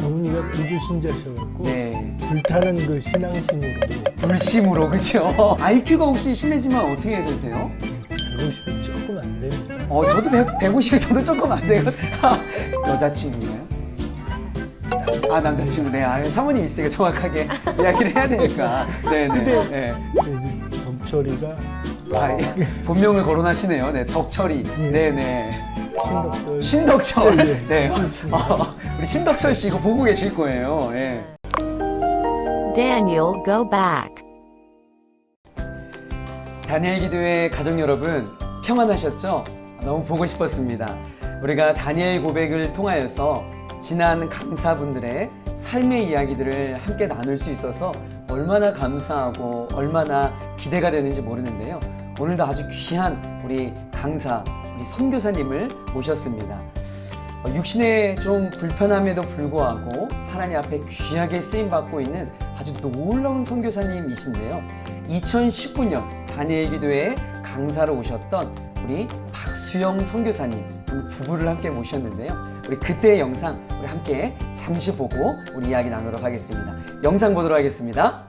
어머니가 불교 신자셔갖고 네. 불타는 그 신앙심으로 불심으로, 그렇죠? IQ가 혹시 실례지만 어떻게 되세요? 150은 조금 안 됩니다. 저도 150이 저도 조금 안 돼요. 여자친구인가요? 남자친구. 네. 사모님 있으니까 정확하게 이야기를 해야 되니까. 네네. 네. 이제 덕철이가 본명을 거론하시네요. 네. 덕철이. 예. 네네. 신덕철. 신덕철. 예, 예. 네. 그렇습니다. 우리 신덕철 씨 이거 보고 계실 거예요. 예. Daniel, go back. 다니엘 기도의 가족 여러분, 평안하셨죠? 너무 보고 싶었습니다. 우리가 다니엘 고백을 통하여서 지난 강사분들의 삶의 이야기들을 함께 나눌 수 있어서 얼마나 감사하고 얼마나 기대가 되는지 모르는데요. 오늘도 아주 귀한 우리 강사, 우리 선교사님을 모셨습니다. 육신의 좀 불편함에도 불구하고 하나님 앞에 귀하게 쓰임받고 있는 아주 놀라운 선교사님이신데요. 2019년 다니엘 기도회 강사로 오셨던 우리 박수영 선교사님 부부를 함께 모셨는데요. 우리 그때의 영상 우리 함께 잠시 보고 우리 이야기 나누도록 하겠습니다. 영상 보도록 하겠습니다.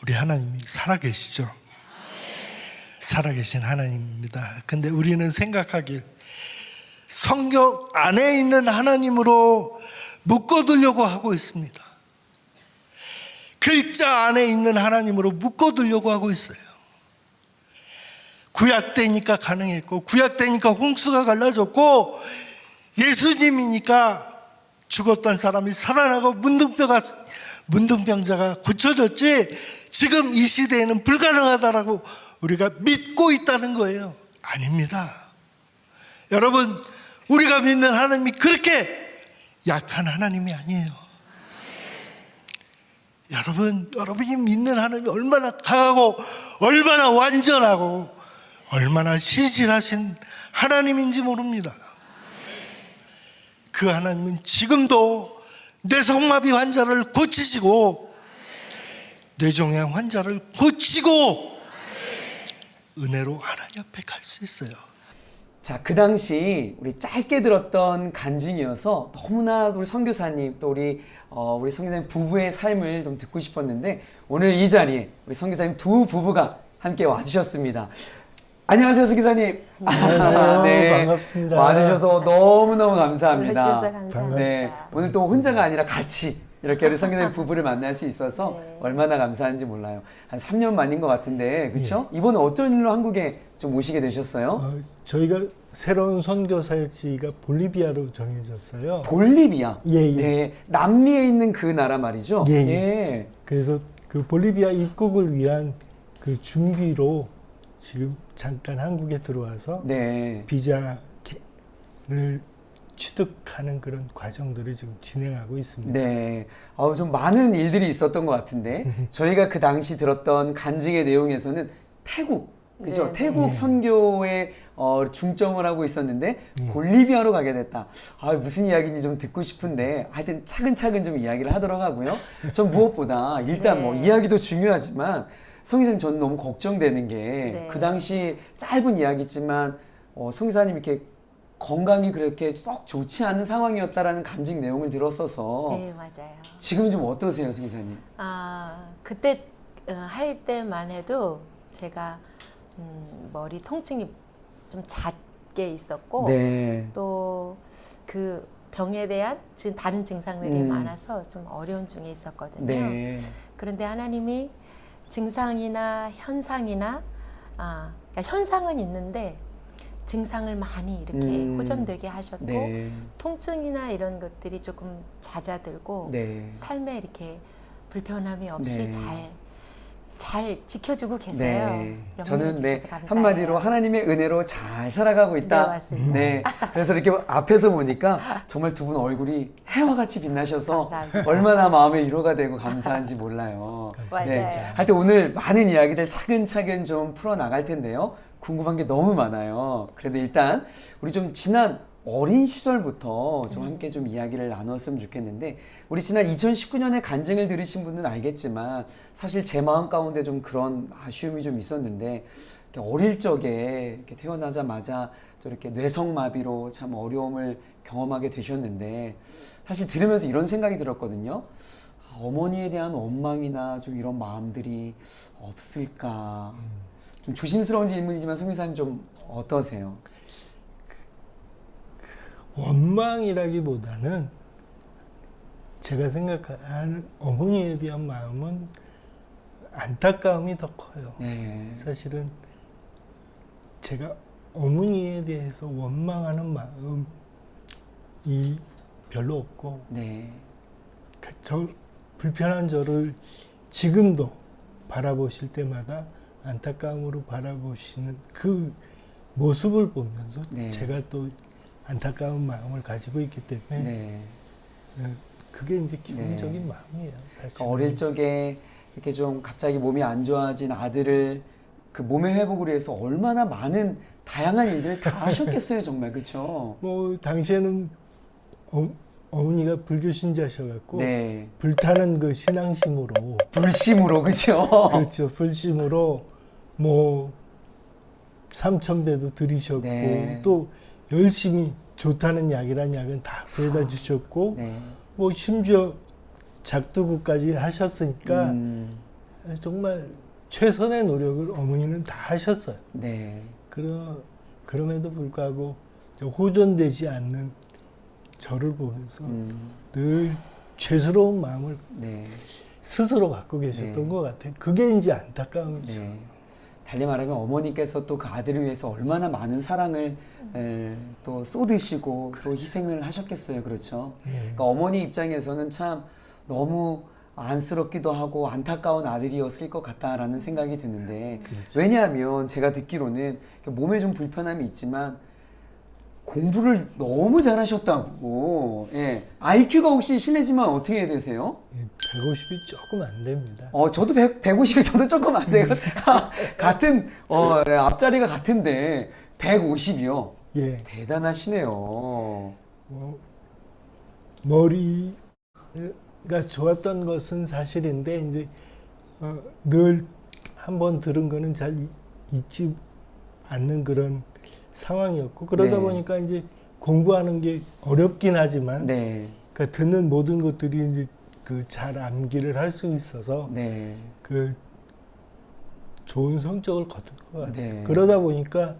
우리 하나님이 살아계시죠? 살아계신 하나님입니다. 근데 우리는 생각하길 성경 안에 있는 하나님으로 묶어두려고 하고 있습니다. 글자 안에 있는 하나님으로 묶어두려고 하고 있어요. 구약 때니까 가능했고, 구약 때니까 홍수가 갈라졌고, 예수님이니까 죽었던 사람이 살아나고 문둥병자가 고쳐졌지, 지금 이 시대에는 불가능하다라고 우리가 믿고 있다는 거예요. 아닙니다. 여러분, 우리가 믿는 하나님이 그렇게 약한 하나님이 아니에요. 여러분이 믿는 하나님이 얼마나 강하고 얼마나 완전하고 얼마나 신실하신 하나님인지 모릅니다. 그 하나님은 지금도 뇌성마비 환자를 고치시고 뇌종양 환자를 고치고 은혜로 하나님 앞에 갈 수 있어요. 자, 그 당시 우리 짧게 들었던 간증이어서 너무나 우리 선교사님 또 우리 선교사님 부부의 삶을 좀 듣고 싶었는데 오늘 이 자리에 우리 선교사님 두 부부가 함께 와주셨습니다. 안녕하세요, 선교사님. 안녕하세요. 네, 반갑습니다. 와주셔서 너무너무 감사합니다. 불러주셔서 감사합니다. 네, 오늘 또 혼자가 아니라 같이 이렇게 우리 선교사님 부부를 만날 수 있어서 네. 얼마나 감사한지 몰라요. 한 3년 만인 것 같은데, 그렇죠? 이번에 어떤 일로 한국에 좀 오시게 되셨어요? 저희가 새로운 선교사역지가 볼리비아로 정해졌어요. 볼리비아. 예, 예. 네, 남미에 있는 그 나라 말이죠. 예, 예. 그래서 그 볼리비아 입국을 위한 그 준비로 지금 잠깐 한국에 들어와서 네. 비자를 취득하는 그런 과정들을 지금 진행하고 있습니다. 네. 좀 많은 일들이 있었던 것 같은데, 저희가 그 당시 들었던 간증의 내용에서는 태국, 그죠? 네. 태국 예. 선교에 중점을 하고 있었는데, 볼리비아로 가게 됐다. 무슨 이야기인지 좀 듣고 싶은데, 하여튼 차근차근 좀 이야기를 하도록 하고요. 전 무엇보다, 일단 네. 뭐 이야기도 중요하지만, 성기사님 저는 너무 걱정되는 게, 네. 그 당시 짧은 이야기지만, 성기사님 이렇게 건강이 그렇게 썩 좋지 않은 상황이었다라는 간증 내용을 들었어서 네, 맞아요. 지금은 좀 어떠세요, 선생님? 그때 할 때만 해도 제가 머리 통증이 좀 잦게 있었고 네. 또 그 병에 대한 지금 다른 증상들이 많아서 좀 어려운 중에 있었거든요. 네. 그런데 하나님이 증상이나 현상이나 그러니까 현상은 있는데 증상을 많이 이렇게 호전되게 하셨고 네. 통증이나 이런 것들이 조금 잦아들고 네. 삶에 이렇게 불편함이 없이 네. 잘 지켜주고 계세요. 네. 염려해 저는 주셔서 감사해요. 한마디로 하나님의 은혜로 잘 살아가고 있다. 네, 맞습니다. 네. 그래서 이렇게 앞에서 보니까 정말 두 분 얼굴이 해와 같이 빛나셔서 감사합니다. 얼마나 마음의 위로가 되고 감사한지 몰라요. 맞아요. 하여튼 오늘 많은 이야기들 차근차근 좀 풀어나갈 텐데요. 궁금한 게 너무 많아요. 그래도 일단 우리 좀 지난 어린 시절부터 좀 함께 좀 이야기를 나눴으면 좋겠는데, 우리 지난 2019년에 간증을 들으신 분은 알겠지만 사실 제 마음 가운데 좀 그런 아쉬움이 좀 있었는데, 이렇게 어릴 적에 이렇게 태어나자마자 또 이렇게 뇌성마비로 참 어려움을 경험하게 되셨는데 사실 들으면서 이런 생각이 들었거든요. 아, 어머니에 대한 원망이나 좀 이런 마음들이 없을까. 좀 조심스러운 질문이지만 송교사님 좀 어떠세요? 원망이라기보다는 제가 생각하는 어머니에 대한 마음은 안타까움이 더 커요. 네. 사실은 제가 어머니에 대해서 원망하는 마음이 별로 없고 네. 저 불편한 저를 지금도 바라보실 때마다 안타까움으로 바라보시는 그 모습을 보면서 네. 제가 또 안타까운 마음을 가지고 있기 때문에 네. 그게 이제 기본적인 네. 마음이에요. 사실 그러니까 어릴 적에 이렇게 좀 갑자기 몸이 안 좋아진 아들을 그 몸의 회복을 위해서 얼마나 많은 다양한 일들을 다 하셨겠어요, 정말. 그렇죠? 뭐 당시에는 어머니가 불교 신자셔갖고 네. 불타는 그 신앙심으로 불심으로, 그렇죠? 그렇죠. 불심으로 뭐 3,000배도 드리셨고 네. 또 열심히 좋다는 약이란 약은 다 구해다 주셨고 네. 뭐 심지어 작두구까지 하셨으니까 정말 최선의 노력을 어머니는 다 하셨어요. 네. 그럼에도 불구하고 호전되지 않는 저를 보면서 늘 죄스러운 마음을 네. 스스로 갖고 계셨던 네. 것 같아요. 그게 이제 안타까움이죠. 네. 달리 말하면 어머니께서 또 그 아들을 위해서 얼마나 많은 사랑을 또 쏟으시고 또 희생을 하셨겠어요. 그렇죠? 그러니까 어머니 입장에서는 참 너무 안쓰럽기도 하고 안타까운 아들이었을 것 같다라는 생각이 드는데 왜냐하면 제가 듣기로는 몸에 좀 불편함이 있지만 공부를 너무 잘하셨다고. 예. IQ가 혹시 실례지만 어떻게 되세요? 150이 조금 안 됩니다. 저도 150이 저도 조금 안 돼요. 같은 네, 앞자리가 같은데 150이요. 예. 대단하시네요. 머리가 좋았던 것은 사실인데 이제 늘 한번 들은 거는 잘 잊지 않는 그런 상황이었고 그러다 네. 보니까 이제 공부하는 게 어렵긴 하지만 네. 그러니까 듣는 모든 것들이 이제 그 잘 암기를 할 수 있어서 네. 그 좋은 성적을 거둔 것 같아요. 네. 그러다 보니까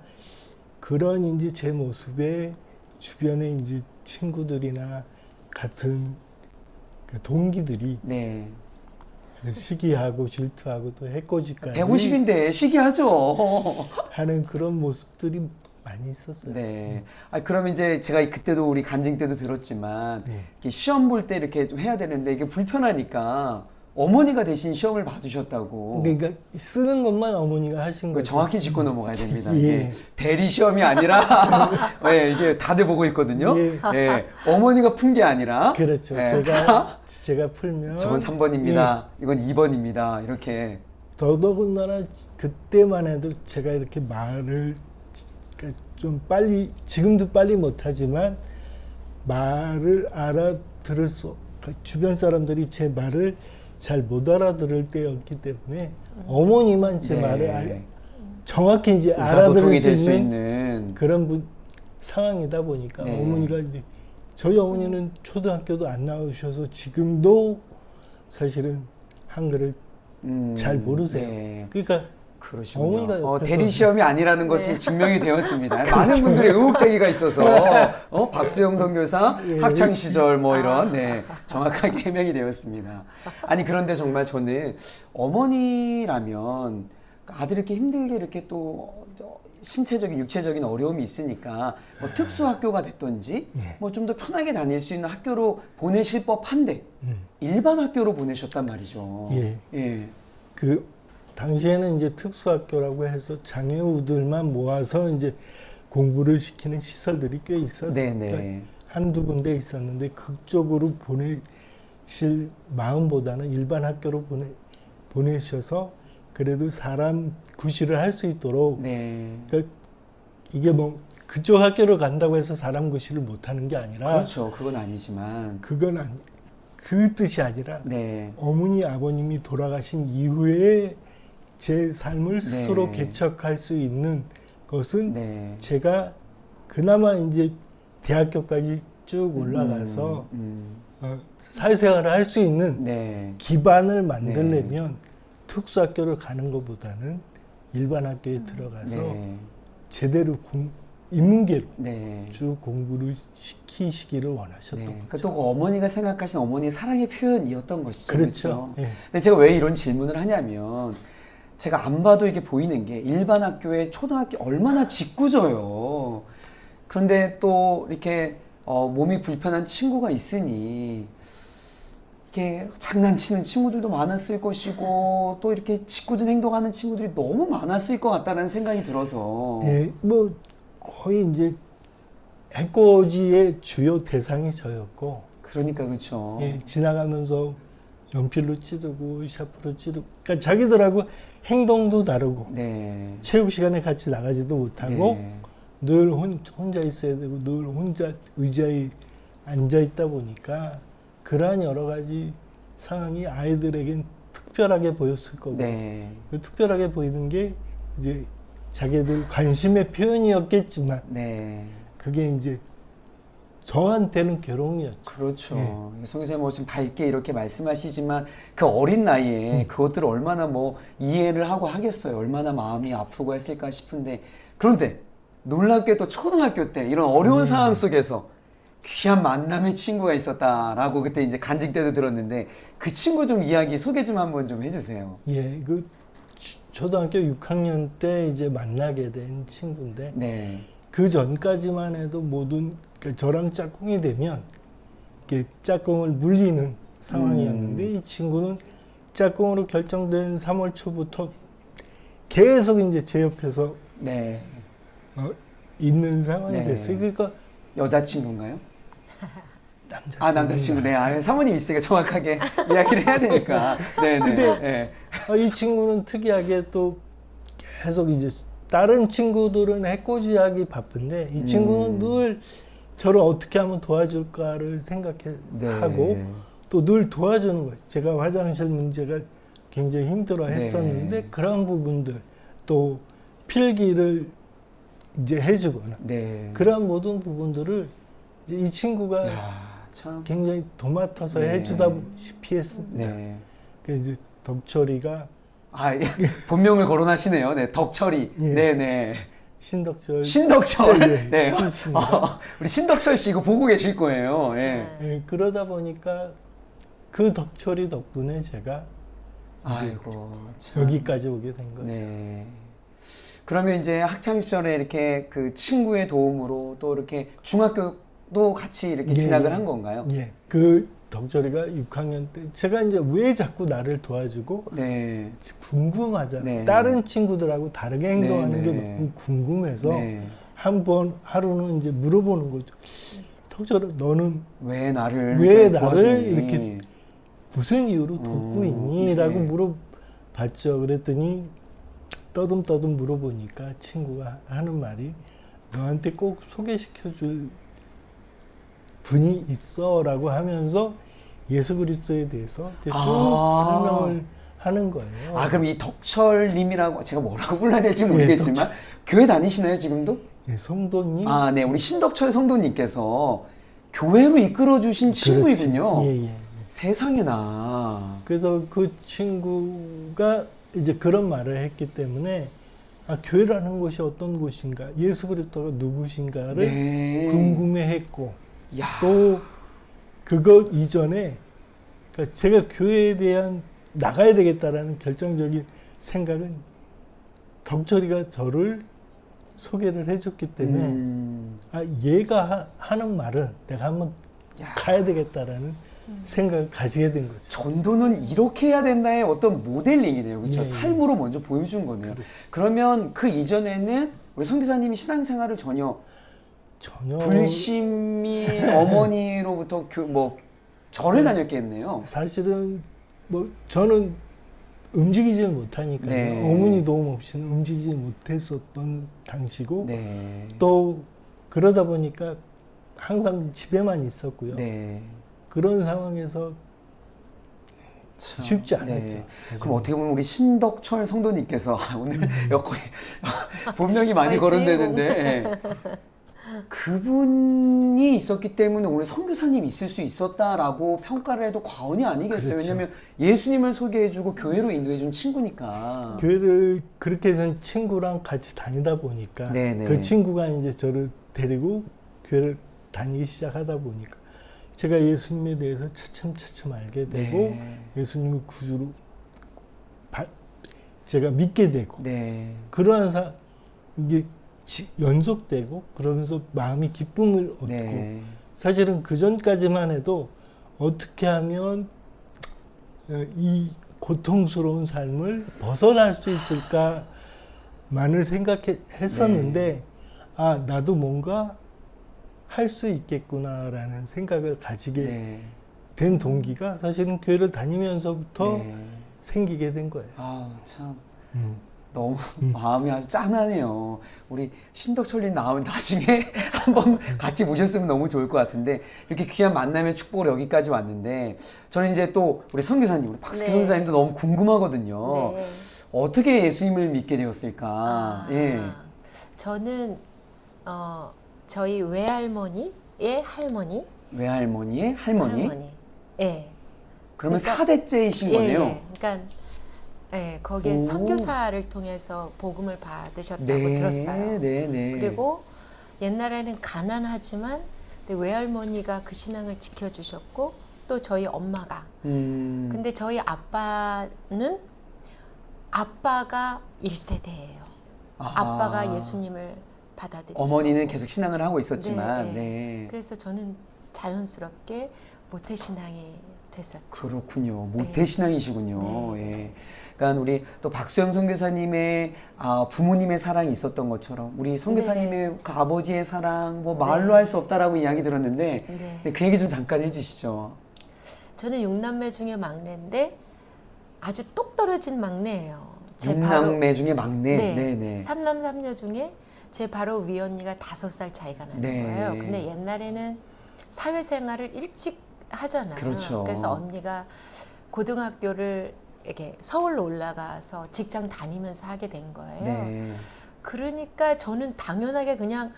그런 이제 제 모습에 주변에 이제 친구들이나 같은 그 동기들이 네. 시기하고 질투하고 또 해코지까지 150인데 시기하죠. 하는 그런 모습들이 많이 있었어요. 네. 그러면 이제 제가 그때도 우리 간증 때도 들었지만 네. 이렇게 시험 볼 때 이렇게 좀 해야 되는데 이게 불편하니까 어머니가 대신 시험을 봐주셨다고. 그러니까 쓰는 것만 어머니가 하신 거죠. 정확히 짚고 넘어가야 됩니다. 예. 이게 대리 시험이 아니라 네, 이게 다들 보고 있거든요. 예. 네, 어머니가 푼 게 아니라 그렇죠. 네. 제가 풀면 저건 3번입니다. 이건 2번입니다. 이렇게. 더더군다나 그때만 해도 제가 이렇게 말을 좀 빨리 지금도 빨리 못하지만 말을 알아들을 수 주변 사람들이 제 말을 잘 못 알아들을 때였기 때문에 어머니만 제 네. 말을 정확히 이제 의사소통이 알아들을 될 수 수 있는 있는. 그런 상황이다 보니까 네. 어머니가 이제 저희 어머니는 초등학교도 안 나오셔서 지금도 사실은 한글을 잘 모르세요. 네. 그러니까 그러시군요. 어머니가 옆에서 대리 시험이 아니라는 것이 증명이 되었습니다. 많은 분들이 의혹제기가 있어서 박수영 선교사 예. 학창 시절 뭐 이런 네, 정확하게 해명이 되었습니다. 아니 그런데 정말 저는 어머니라면 아들 이렇게 힘들게 이렇게 또 신체적인 육체적인 어려움이 있으니까 뭐 특수 학교가 됐던지 뭐 좀 더 편하게 다닐 수 있는 학교로 보내실 법한데 일반 학교로 보내셨단 말이죠. 예. 예. 그 당시에는 이제 특수학교라고 해서 장애우들만 모아서 이제 공부를 시키는 시설들이 꽤 있었어요. 네네. 그러니까 한두 군데 있었는데 그쪽으로 보내실 마음보다는 일반 학교로 보내셔서 그래도 사람 구실을 할 수 있도록 네. 그러니까 이게 뭐 그쪽 학교를 간다고 해서 사람 구실을 못하는 게 아니라 그렇죠. 그건 아니지만. 그 뜻이 아니라 네. 어머니 아버님이 돌아가신 이후에 제 삶을 스스로 네. 개척할 수 있는 것은 네. 제가 그나마 이제 대학교까지 쭉 올라가서 사회생활을 할 수 있는 네. 기반을 만들려면 특수학교를 가는 것보다는 일반 학교에 들어가서 네. 제대로 인문계로 네. 쭉 공부를 시키시기를 원하셨던 네. 거죠. 또 그 어머니가 생각하신 어머니의 사랑의 표현이었던 것이죠. 그렇죠. 예. 근데 제가 왜 이런 질문을 하냐면 제가 안 봐도 이게 보이는 게 일반 학교에 초등학교 얼마나 짓궂어요. 그런데 또 이렇게 몸이 불편한 친구가 있으니 이렇게 장난치는 친구들도 많았을 것이고 또 이렇게 짓궂은 행동하는 친구들이 너무 많았을 것 같다는 생각이 들어서 예, 뭐 거의 이제 해코지의 주요 대상이 저였고, 그러니까 그렇죠. 예, 지나가면서 연필로 찌르고 샤프로 찌르고, 그러니까 자기들하고 행동도 다르고 네. 체육 시간에 같이 나가지도 못하고 네. 늘 혼자 있어야 되고 늘 혼자 의자에 앉아 있다 보니까 그러한 여러 가지 상황이 아이들에겐 특별하게 보였을 거고, 네. 그 특별하게 보이는 게 이제 자기들 관심의 표현이었겠지만 네. 그게 이제 저한테는 괴로움이었죠. 그렇죠. 예. 송 교수님 뭐 지금 밝게 이렇게 말씀하시지만 그 어린 나이에 그것들을 얼마나 뭐 이해를 하고 하겠어요. 얼마나 마음이 아프고 했을까 싶은데 그런데 놀랍게도 초등학교 때 이런 어려운 상황 속에서 귀한 만남의 친구가 있었다라고 그때 이제 간직 때도 들었는데 그 친구 좀 이야기 소개 좀 한번 좀 해주세요. 예, 그 초등학교 6학년 때 이제 만나게 된 친구인데 네. 그 전까지만 해도 모든 그러니까 저랑 짝꿍이 되면 이렇게 짝꿍을 물리는 상황이었는데 이 친구는 짝꿍으로 결정된 3월 초부터 계속 이제 제 옆에서 네. 있는 상황이 네. 됐어요. 그러니까 여자친구인가요? 남자친구. 아, 남자친구. 네. 아, 사모님 있으니까 정확하게 이야기를 해야 되니까. 네네. 근데 네. 이 친구는 특이하게 또 계속 이제 다른 친구들은 해코지하기 바쁜데 이 친구는 늘 저를 어떻게 하면 도와줄까를 생각하고 네. 또 늘 도와주는 거예요. 제가 화장실 문제가 굉장히 힘들어 했었는데 네. 그런 부분들 또 필기를 이제 해주거나 네. 그런 모든 부분들을 이제 이 친구가 야, 참. 굉장히 도맡아서 네. 해주다시피 했습니다. 네. 그래서 이제 덕철이가 아, 예. 본명을 거론하시네요. 네. 덕철이. 예. 네네. 신덕철 신덕철. 네, 네. 신입니다. 우리 신덕철 씨 이거 보고 계실 거예요. 예. 예, 그러다 보니까 그 덕철이 덕분에 제가 아이고. 참. 여기까지 오게 된 거죠. 네. 그러면 이제 학창 시절에 이렇게 그 친구의 도움으로 또 이렇게 중학교도 같이 이렇게 예, 진학을 예. 한 건가요? 예, 그 덕철이가 6학년 때 제가 이제 왜 자꾸 나를 도와주고 네. 궁금하잖아요. 네. 다른 친구들하고 다르게 행동하는 네, 게 네. 너무 궁금해서 네. 한 번 하루는 이제 물어보는 거죠. 덕철아, 너는 왜 나를 왜 이렇게 나를 도와주니? 이렇게 무슨 이유로 돕고 있니? 라고 네. 물어봤죠. 그랬더니 떠듬떠듬 물어보니까 친구가 하는 말이 너한테 꼭 소개시켜줄 분이 있어 라고 하면서 예수 그리스도에 대해서 이제 쭉 설명을 하는 거예요. 아, 그럼 이 덕철님이라고 제가 뭐라고 불러야 될지 모르겠지만 교회 다니시나요 지금도? 예, 성도님. 아, 네, 우리 신덕철 성도님께서 교회로 이끌어 주신 친구이군요. 예, 예. 세상에나. 그래서 그 친구가 이제 그런 말을 했기 때문에 아, 교회라는 곳이 어떤 곳인가, 예수 그리스도가 누구신가를 네. 궁금해했고 야. 또 그것 이전에 그러니까 제가 교회에 대한 나가야 되겠다라는 결정적인 생각은 덕철이가 저를 소개를 해줬기 때문에 아, 얘가 하는 말은 내가 한번 야. 가야 되겠다라는 생각을 가지게 된 거죠. 전도는 이렇게 해야 된다의 어떤 모델링이네요. 그렇죠? 예, 예. 삶으로 먼저 보여준 거네요. 그렇죠. 그러면 그 이전에는 우리 선교사님이 신앙생활을 전혀 불심이 어머니로부터 절을 다녔겠네요. 사실은 뭐 저는 움직이지 못하니까요. 네. 어머니 도움 없이는 움직이지 못했었던 당시고 네. 또 그러다 보니까 항상 집에만 있었고요. 네. 그런 상황에서 참, 쉽지 않았죠. 네. 그럼 어떻게 보면 우리 신덕철 성도님께서 오늘 여거에 본명이 많이 아이, 거론되는데 예. 그분이 있었기 때문에 오늘 선교사님이 있을 수 있었다라고 평가를 해도 과언이 아니겠어요. 그렇죠. 왜냐하면 예수님을 소개해주고 교회로 인도해준 친구니까. 교회를 그렇게 해서 친구랑 같이 다니다 보니까 네네. 그 친구가 이제 저를 데리고 교회를 다니기 시작하다 보니까 제가 예수님에 대해서 차츰차츰 알게 되고 네. 예수님을 구주로 제가 믿게 되고 네. 그러한 이게 연속되고 그러면서 마음이 기쁨을 얻고 네. 사실은 그 전까지만 해도 어떻게 하면 이 고통스러운 삶을 벗어날 수 있을까만을 생각했었는데 네. 아 나도 뭔가 할 수 있겠구나라는 생각을 가지게 네. 된 동기가 사실은 교회를 다니면서부터 네. 생기게 된 거예요. 아, 참. 음. 너무 마음이 아주 짠하네요. 우리 신덕철님 나오면 나중에 한번 같이 모셨으면 너무 좋을 것 같은데 이렇게 귀한 만남의 축복으로 여기까지 왔는데 저는 이제 또 우리 선교사님, 우리 박수 네. 선교사님도 너무 궁금하거든요. 네. 어떻게 예수님을 믿게 되었을까? 예. 저는 저희 외할머니의 할머니, 외할머니의 할머니? 예. 그러면 그러니까- 4대째이신 거네요. 예. 그러니까 거기에 오. 선교사를 통해서 복음을 받으셨다고 네, 들었어요. 네, 네. 그리고 옛날에는 가난하지만 근데 외할머니가 그 신앙을 지켜주셨고 또 저희 엄마가 근데 저희 아빠가 1세대예요. 아하. 아빠가 예수님을 받아들이셨고 어머니는 계속 신앙을 하고 있었지만 네, 네. 그래서 저는 자연스럽게 모태신앙이 됐었죠. 그렇군요. 모태신앙이시군요. 네. 예. 그러니까 우리 또 박수영 선교사님의 부모님의 사랑이 있었던 것처럼 우리 선교사님의 그 아버지의 사랑 뭐 말로 네. 할 수 없다라고 이야기 들었는데 네. 네, 그 얘기 좀 잠깐 해주시죠. 저는 6남매 중에 막내인데 아주 똑 떨어진 막내예요. 제 바로 6남매 중에 막내. 네. 네, 네. 3남 3녀 중에 제 바로 위 언니가 5살 차이가 나는 네. 거예요. 근데 옛날에는 사회생활을 일찍 하잖아요. 그렇죠. 그래서 언니가 고등학교를 이렇게 서울로 올라가서 직장 다니면서 하게 된 거예요. 네. 그러니까 저는 당연하게 그냥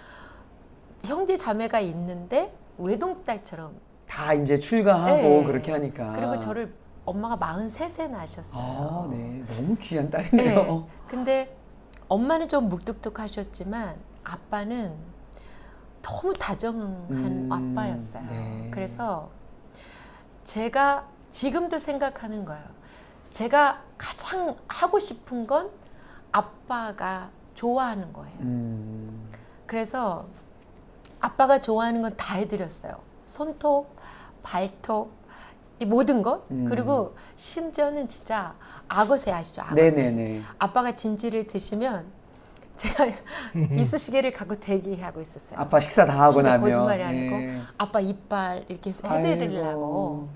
형제 자매가 있는데 외동딸처럼 다 이제 출가하고 네. 그렇게 하니까. 그리고 저를 엄마가 43세 낳으셨어요. 아, 네. 너무 귀한 딸이네요. 네. 근데 엄마는 좀 묵뚝뚝하셨지만 아빠는 너무 다정한 아빠였어요. 네. 그래서 제가 지금도 생각하는 거예요. 제가 가장 하고 싶은 건 아빠가 좋아하는 거예요. 그래서 아빠가 좋아하는 건 다 해드렸어요. 손톱, 발톱, 이 모든 것. 그리고 심지어는 진짜 악어새 아시죠? 악어새. 네네네. 아빠가 진지를 드시면 제가 이쑤시개를 갖고 대기하고 있었어요. 아빠 식사 다 하고 진짜 나면. 거짓말이 아니고 네. 아빠 이빨 이렇게 해드리려고 아이고.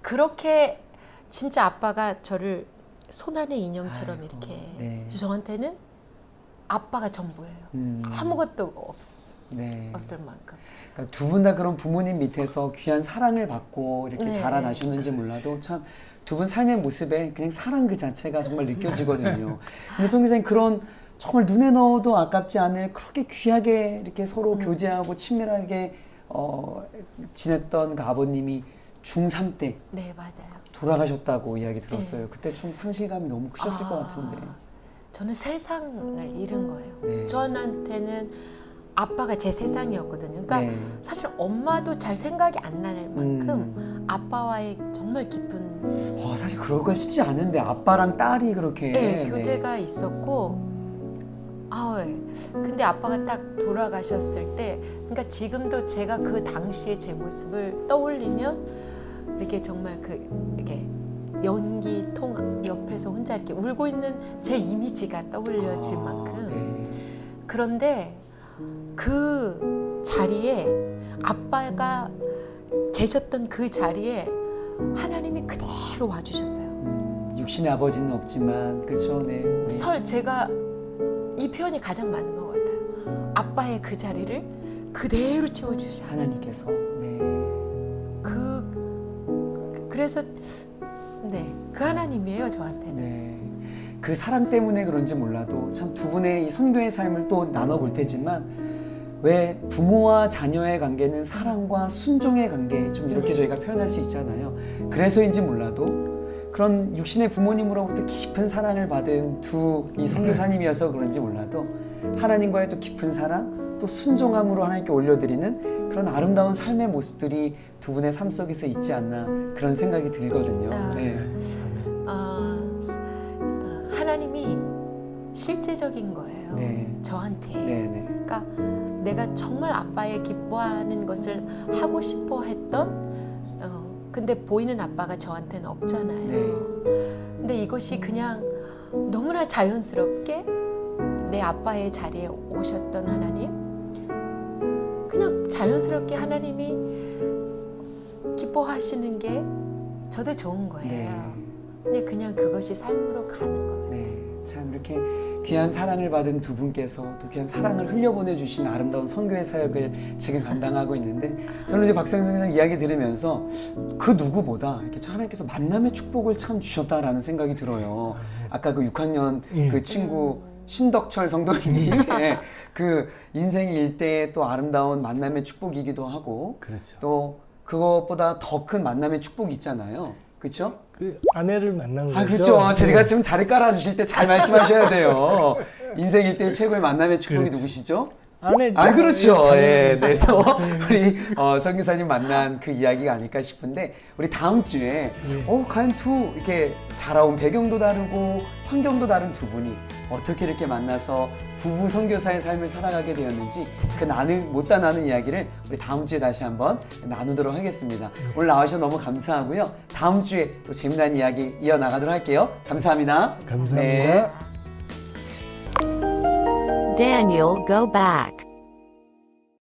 그렇게 진짜 아빠가 저를 손 안의 인형처럼 아이고, 이렇게 네. 그래서 저한테는 아빠가 전부예요. 아무것도 없을 만큼. 그러니까 두 분 다 그런 부모님 밑에서 귀한 사랑을 받고 이렇게 네. 자라나셨는지 몰라도 참 두 분 삶의 모습에 그냥 사랑 그 자체가 정말 느껴지거든요. 근데 송 기자님 그런 정말 눈에 넣어도 아깝지 않을 그렇게 귀하게 이렇게 서로 교제하고 친밀하게 지냈던 그 아버님이 중3 때 네, 맞아요. 돌아가셨다고 이야기 들었어요. 네. 그때 좀 상실감이 너무 크셨을 것 같은데. 저는 세상을 잃은 거예요. 네. 저한테는 아빠가 제 세상이었거든요. 그러니까 네. 사실 엄마도 잘 생각이 안 날 만큼 아빠와의 정말 깊은 사실 그럴까 쉽지 않은데 아빠랑 딸이 그렇게 네, 교제가 있었고 근데 아빠가 딱 돌아가셨을 때 그러니까 지금도 제가 그 당시의 제 모습을 떠올리면 이렇게 정말 이렇게 연기통 옆에서 혼자 이렇게 울고 있는 제 이미지가 떠올려질 만큼 네. 그런데 그 자리에 아빠가 계셨던 그 자리에 하나님이 그대로 와주셨어요. 육신의 아버지는 없지만 그렇죠. 네. 제가 이 표현이 가장 맞는 것 같아요. 아빠의 그 자리를 그대로 채워주셨어요. 하나님께서 네. 그래서 그 하나님이에요 저한테는. 네. 그 사랑 때문에 그런지 몰라도 참 두 분의 이 선교의 삶을 또 나눠볼 테지만 왜 부모와 자녀의 관계는 사랑과 순종의 관계 좀 이렇게 저희가 표현할 수 있잖아요. 그래서인지 몰라도 그런 육신의 부모님으로부터 깊은 사랑을 받은 두 이 선교사님이어서 그런지 몰라도 하나님과의 또 깊은 사랑 또 순종함으로 하나님께 올려드리는 그런 아름다운 삶의 모습들이 두 분의 삶 속에서 있지 않나 그런 생각이 들거든요. 네. 하나님이 실제적인 거예요. 네. 저한테. 네, 네. 그러니까 내가 정말 아빠의 기뻐하는 것을 하고 싶어 했던 근데 보이는 아빠가 저한테는 없잖아요. 네. 근데 이것이 그냥 너무나 자연스럽게 내 아빠의 자리에 오셨던 하나님, 그냥 자연스럽게 하나님이 기뻐하시는 게 저도 좋은 거예요. 네. 그냥 그것이 삶으로 가는 거예요. 네, 참 이렇게 귀한 사랑을 받은 두 분께서 또 귀한 사랑을 흘려보내 주신 아름다운 선교의 사역을 지금 감당하고 있는데 저는 이제 박성현 선생님 이야기 들으면서 그 누구보다 이렇게 참 하나님께서 만남의 축복을 참 주셨다라는 생각이 들어요. 아까 그 6학년 그 친구 신덕철 성도님이 그 인생의 일대의 또 아름다운 만남의 축복이기도 하고 그렇죠. 또 그것보다 더 큰 만남의 축복이 있잖아요. 그렇죠? 그 아내를 만난 거죠. 아, 그렇죠. 제가 지금 자리 깔아주실 때 잘 말씀하셔야 돼요. 인생 일대의 최고의 만남의 축복이 그렇죠. 누구시죠? 아내죠. 아, 그렇죠. 예, 예, 네. 또 우리 선교사님 만난 그 이야기가 아닐까 싶은데 우리 다음 주에 과연 두 이렇게 자라온 배경도 다르고 환경도 다른 두 분이 어떻게 이렇게 만나서 부부 선교사의 삶을 살아가게 되었는지 그 못다 나눈 이야기를 우리 다음 주에 다시 한번 나누도록 하겠습니다. 오늘 나와주셔서 너무 감사하고요. 다음 주에 또 재미난 이야기 이어나가도록 할게요. 감사합니다. 감사합니다. 네. Daniel, go back.